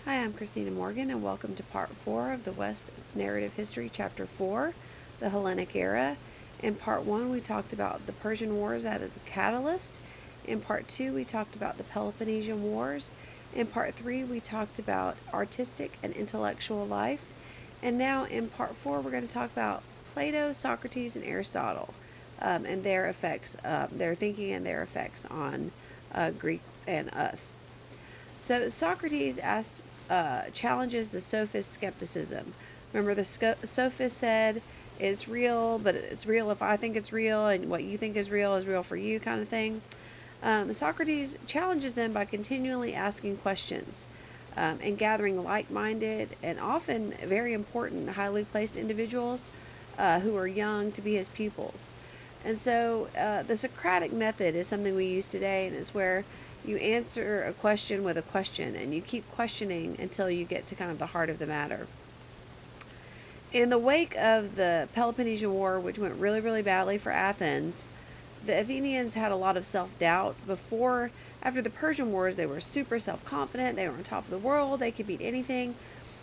Hi, I'm Christina Morgan, and welcome to Part 4 of the West Narrative History, Chapter 4, the Hellenic Era. In Part 1, we talked about the Persian Wars as a catalyst. In Part 2, we talked about the Peloponnesian Wars. In Part 3, we talked about artistic and intellectual life. And now in Part 4, we're going to talk about Plato, Socrates, and Aristotle and their effects, their thinking and their effects on Greek and us. So Socrates challenges the sophist skepticism. Remember, the sophist said, it's real, but it's real if I think it's real, and what you think is real for you, kind of thing. Socrates challenges them by continually asking questions and gathering like-minded and often very important, highly placed individuals who are young to be his pupils. And so the Socratic method is something we use today, and it's where you answer a question with a question, and you keep questioning until you get to kind of the heart of the matter. In the wake of the Peloponnesian War, which went really, really badly for Athens, the Athenians had a lot of self-doubt. After the Persian Wars, they were super self-confident. They were on top of the world. They could beat anything.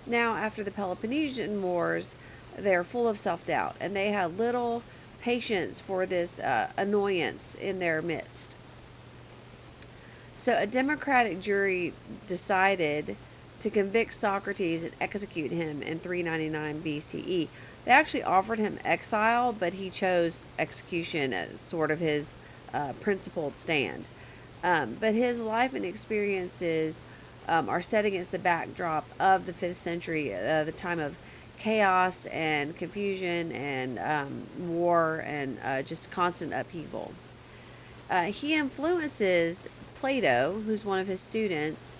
Now, after the Peloponnesian Wars, they're full of self-doubt, and they had little patience for this annoyance in their midst. So a democratic jury decided to convict Socrates and execute him in 399 BCE. They actually offered him exile, but he chose execution as sort of his principled stand. But his life and experiences are set against the backdrop of the 5th century, the time of chaos and confusion and war and just constant upheaval. He influences Plato, who's one of his students,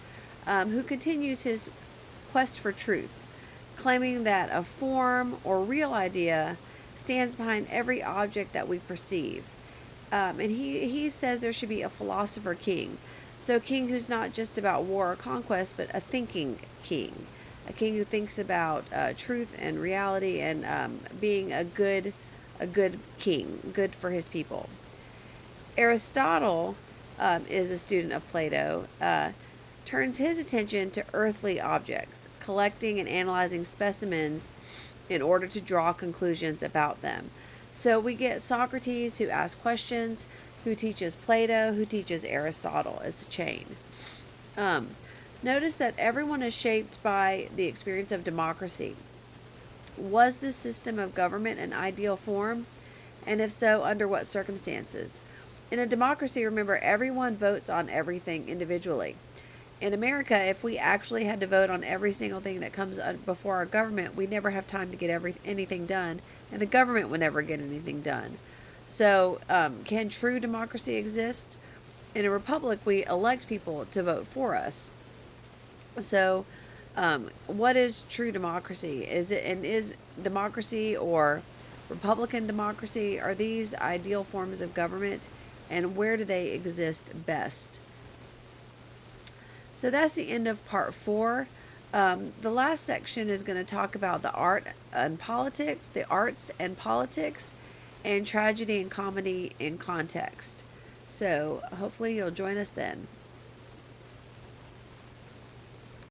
who continues his quest for truth, claiming that a form or real idea stands behind every object that we perceive. And he says there should be a philosopher king. So a king who's not just about war or conquest, but a thinking king. A king who thinks about truth and reality and being a good king, good for his people. Aristotle is a student of Plato, turns his attention to earthly objects, collecting and analyzing specimens in order to draw conclusions about them. So we get Socrates, who asks questions, who teaches Plato, who teaches Aristotle. It's a chain. Notice that everyone is shaped by the experience of democracy. Was this system of government an ideal form? And if so, under what circumstances? In a democracy, remember, everyone votes on everything individually. In America, if we actually had to vote on every single thing that comes before our government, we'd never have time to get anything done, and the government would never get anything done. So, can true democracy exist? In a republic, we elect people to vote for us. So, what is true democracy? Is democracy or Republican democracy, are these ideal forms of government, and where do they exist best? So that's the end of part 4. The last section is going to talk about the arts and politics, and tragedy and comedy in context. So hopefully you'll join us then.